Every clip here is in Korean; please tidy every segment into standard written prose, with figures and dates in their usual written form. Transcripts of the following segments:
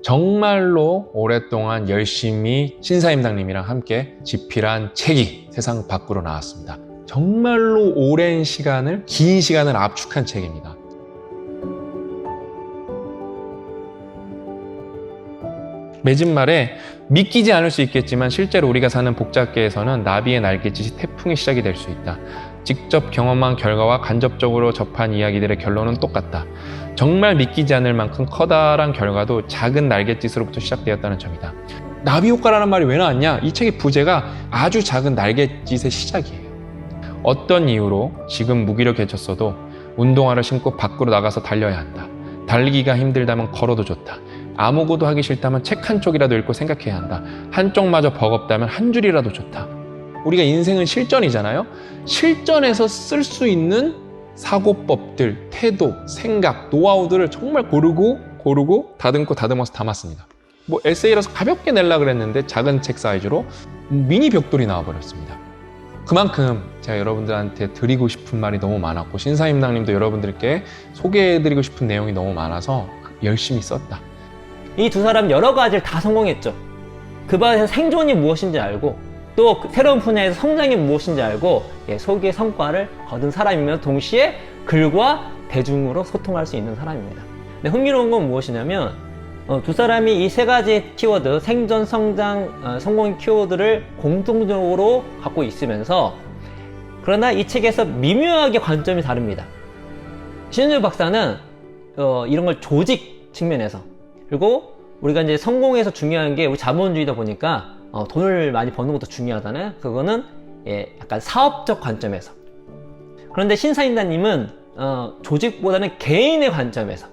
정말로 오랫동안 열심히 신사임당님이랑 함께 집필한 책이 세상 밖으로 나왔습니다. 정말로 오랜 시간을, 긴 시간을 압축한 책입니다. 맺은 말에 믿기지 않을 수 있겠지만 실제로 우리가 사는 복잡계에서는 나비의 날갯짓이 태풍의 시작이 될 수 있다. 직접 경험한 결과와 간접적으로 접한 이야기들의 결론은 똑같다. 정말 믿기지 않을 만큼 커다란 결과도 작은 날갯짓으로부터 시작되었다는 점이다. 나비 효과라는 말이 왜 나왔냐? 이 책의 부제가 아주 작은 날갯짓의 시작이에요. 어떤 이유로 지금 무기력해졌어도 운동화를 신고 밖으로 나가서 달려야 한다. 달리기가 힘들다면 걸어도 좋다. 아무것도 하기 싫다면 책 한 쪽이라도 읽고 생각해야 한다. 한쪽마저 버겁다면 한 줄이라도 좋다. 우리가 인생은 실전이잖아요. 실전에서 쓸 수 있는 사고법들, 태도, 생각, 노하우들을 정말 고르고 다듬고 다듬어서 담았습니다. 뭐 에세이라서 가볍게 내려고 그랬는데 작은 책 사이즈로 미니 벽돌이 나와버렸습니다. 그만큼 제가 여러분들한테 드리고 싶은 말이 너무 많았고 신사임당님도 여러분들께 소개해드리고 싶은 내용이 너무 많아서 열심히 썼다. 이 두 사람 여러 가지를 다 성공했죠. 그 바에서 생존이 무엇인지 알고 또 새로운 분야에서 성장이 무엇인지 알고 소기의 성과를 거둔 사람이며 동시에 글과 대중으로 소통할 수 있는 사람입니다. 근데 흥미로운 건 무엇이냐면 두 사람이 이 세 가지 키워드, 생존, 성장, 성공 키워드를 공통적으로 갖고 있으면서 그러나 이 책에서 미묘하게 관점이 다릅니다. 신은주 박사는 이런 걸 조직 측면에서, 그리고 우리가 이제 성공에서 중요한 게 우리 자본주의다 보니까 돈을 많이 버는 것도 중요하잖아요. 그거는 약간 사업적 관점에서. 그런데 신사임당님은 조직보다는 개인의 관점에서,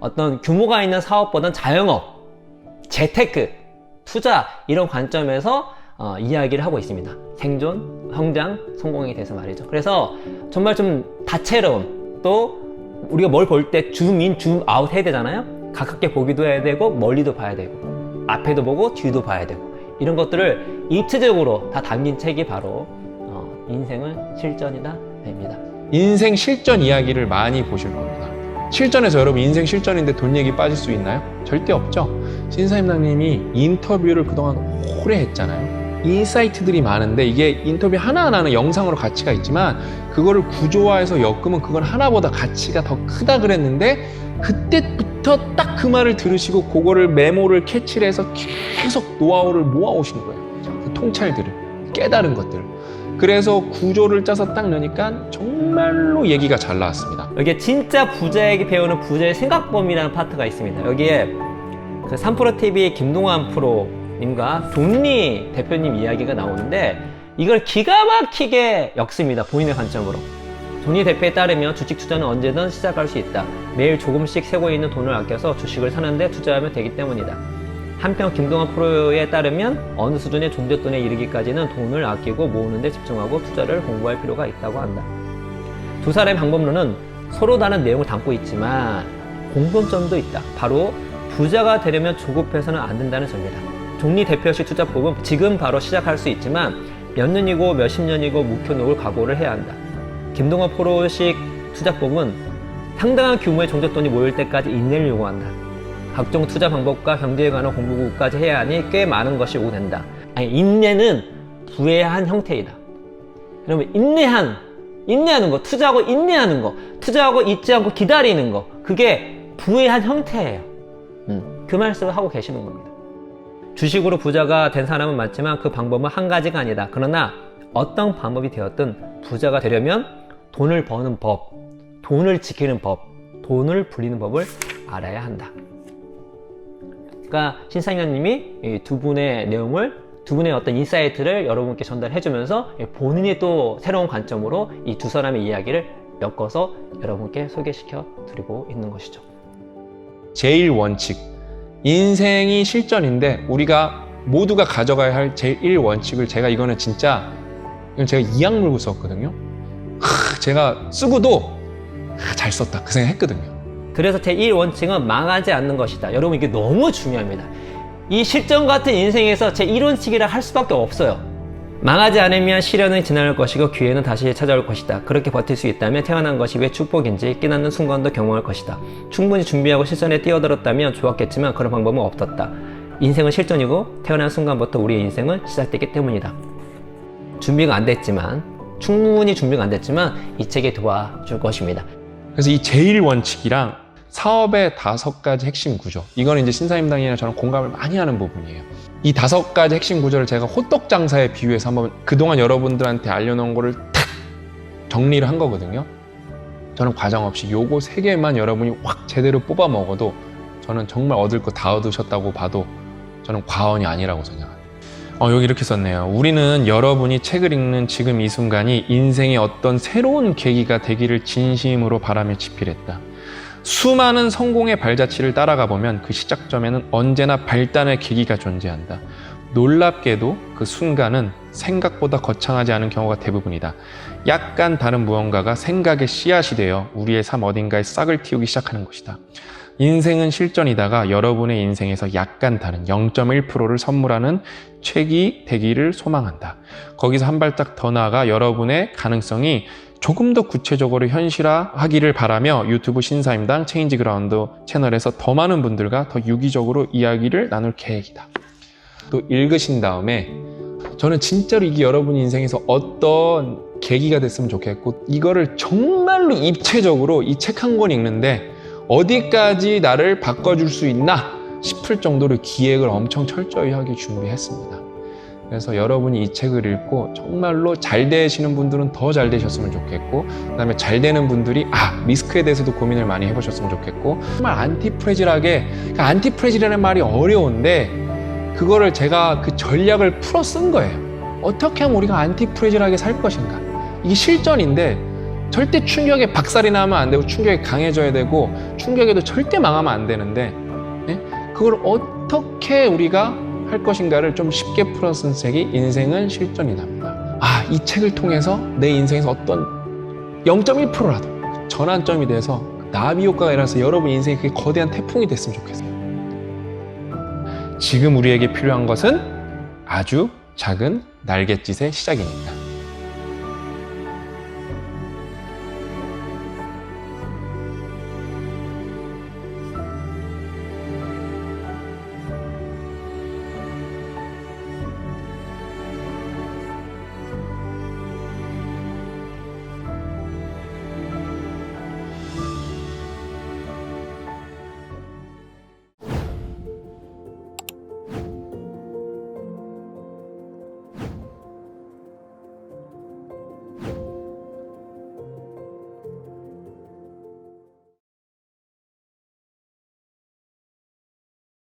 어떤 규모가 있는 사업보다는 자영업, 재테크, 투자 이런 관점에서 이야기를 하고 있습니다. 생존, 성장, 성공에 대해서 말이죠. 그래서 정말 좀 다채로운, 또 우리가 뭘 볼 때 줌인, 줌아웃 해야 되잖아요. 가깝게 보기도 해야 되고 멀리도 봐야 되고 앞에도 보고 뒤도 봐야 되고 이런 것들을 입체적으로 다 담긴 책이 바로 인생은 실전이다 입니다. 인생 실전 이야기를 많이 보실 겁니다. 실전에서 여러분 인생 실전인데 돈 얘기 빠질 수 있나요? 절대 없죠. 신사임당님이 인터뷰를 그동안 오래 했잖아요. 인사이트들이 많은데 이게 인터뷰 하나하나는 영상으로 가치가 있지만 그거를 구조화해서 엮으면 그건 하나보다 가치가 더 크다 그랬는데 그때부터 딱 그 말을 들으시고 그거를 메모를 캐치를 해서 계속 노하우를 모아오신 거예요. 그 통찰들을, 깨달은 것들을. 그래서 구조를 짜서 딱 넣으니까 정말로 얘기가 잘 나왔습니다. 여기에 진짜 부자에게 배우는 부자의 생각법이라는 파트가 있습니다. 여기에 그 3프로TV 김동완 프로님과 존리 대표님 이야기가 나오는데 이걸 기가 막히게 엮습니다. 본인의 관점으로. 존리 대표에 따르면 주식 투자는 언제든 시작할 수 있다. 매일 조금씩 세고 있는 돈을 아껴서 주식을 사는데 투자하면 되기 때문이다. 한편 김동완 프로에 따르면 어느 수준의 존재돈에 이르기까지는 돈을 아끼고 모으는 데 집중하고 투자를 공부할 필요가 있다고 한다. 두 사람의 방법론은 서로 다른 내용을 담고 있지만 공통점도 있다. 바로 부자가 되려면 조급해서는 안 된다는 점이다. 존리 대표식 투자법은 지금 바로 시작할 수 있지만 몇 년이고 몇십 년이고 묵혀놓을 각오를 해야 한다. 김동완 프로식 투자법은 상당한 규모의 종잣돈이 모일 때까지 인내를 요구한다. 각종 투자 방법과 경제에 관한 공부까지 해야 하니 꽤 많은 것이 요구된다. 아니, 인내는 부의 한 형태이다. 그러면 인내하는 거, 투자하고 인내하는 거, 투자하고 잊지 않고 기다리는 거, 그게 부의 한 형태예요. 그 말씀을 하고 계시는 겁니다. 주식으로 부자가 된 사람은 많지만 그 방법은 한 가지가 아니다. 그러나 어떤 방법이 되었든 부자가 되려면 돈을 버는 법, 돈을 지키는 법, 돈을 불리는 법을 알아야 한다. 그러니까 신사임당님이 이 두 분의 내용을, 두 분의 어떤 인사이트를 여러분께 전달해주면서 본인이 또 새로운 관점으로 이 두 사람의 이야기를 엮어서 여러분께 소개시켜 드리고 있는 것이죠. 제일 원칙. 인생이 실전인데 우리가 모두가 가져가야 할 제1 원칙을 이건 제가 이악 물고 썼거든요. 제가 쓰고도 잘 썼다 그 생각했거든요. 그래서 제1 원칙은 망하지 않는 것이다. 여러분 이게 너무 중요합니다. 이 실전 같은 인생에서 제1 원칙이라 할 수밖에 없어요. 망하지 않으면 시련은 지나갈 것이고 기회는 다시 찾아올 것이다. 그렇게 버틸 수 있다면 태어난 것이 왜 축복인지 깨닫는 순간도 경험할 것이다. 충분히 준비하고 실전에 뛰어들었다면 좋았겠지만 그런 방법은 없었다. 인생은 실전이고 태어난 순간부터 우리의 인생은 시작되기 때문이다. 준비가 안 됐지만, 충분히 준비가 안 됐지만 이 책이 도와줄 것입니다. 그래서 이 제일 원칙이랑 사업의 5가지 핵심 구조, 이거는 이제 신사임당이나 저는 공감을 많이 하는 부분이에요. 이 5가지 핵심 구조를 제가 호떡 장사에 비유해서 한번 그동안 여러분들한테 알려놓은 거를 탁 정리를 한 거거든요. 저는 과정 없이 요거 3개만 여러분이 확 제대로 뽑아 먹어도 저는 정말 얻을 거 다 얻으셨다고 봐도 저는 과언이 아니라고 생각합니다. 여기 이렇게 썼네요. 우리는 여러분이 책을 읽는 지금 이 순간이 인생의 어떤 새로운 계기가 되기를 진심으로 바라며 집필했다. 수많은 성공의 발자취를 따라가 보면 그 시작점에는 언제나 발단의 계기가 존재한다. 놀랍게도 그 순간은 생각보다 거창하지 않은 경우가 대부분이다. 약간 다른 무언가가 생각의 씨앗이 되어 우리의 삶 어딘가에 싹을 틔우기 시작하는 것이다. 인생은 실전이다가 여러분의 인생에서 약간 다른 0.1%를 선물하는 책이 되기를 소망한다. 거기서 한 발짝 더 나아가 여러분의 가능성이 조금 더 구체적으로 현실화하기를 바라며 유튜브 신사임당 체인지 그라운드 채널에서 더 많은 분들과 더 유기적으로 이야기를 나눌 계획이다. 또 읽으신 다음에 저는 진짜로 이게 여러분 인생에서 어떤 계기가 됐으면 좋겠고, 이거를 정말로 입체적으로 이 책 한 권 읽는데 어디까지 나를 바꿔줄 수 있나 싶을 정도로 기획을 엄청 철저히 하게 준비했습니다. 그래서 여러분이 이 책을 읽고 정말로 잘 되시는 분들은 더 잘 되셨으면 좋겠고, 그 다음에 잘 되는 분들이 리스크에 대해서도 고민을 많이 해보셨으면 좋겠고, 정말 안티프레질하게, 그러니까 안티프레질이라는 말이 어려운데 그거를 제가 그 전략을 풀어 쓴 거예요. 어떻게 하면 우리가 안티프레질하게 살 것인가. 이게 실전인데 절대 충격에 박살이 나면 안 되고 충격에 강해져야 되고 충격에도 절대 망하면 안 되는데, 그걸 어떻게 우리가 할 것인가를 좀 쉽게 풀어 쓴 책이 인생은 실전이답니다. 이 책을 통해서 내 인생에서 어떤 0.1%라도 전환점이 돼서 나비 효과가 일어나서 여러분 인생에 그게 거대한 태풍이 됐으면 좋겠어요. 지금 우리에게 필요한 것은 아주 작은 날갯짓의 시작입니다.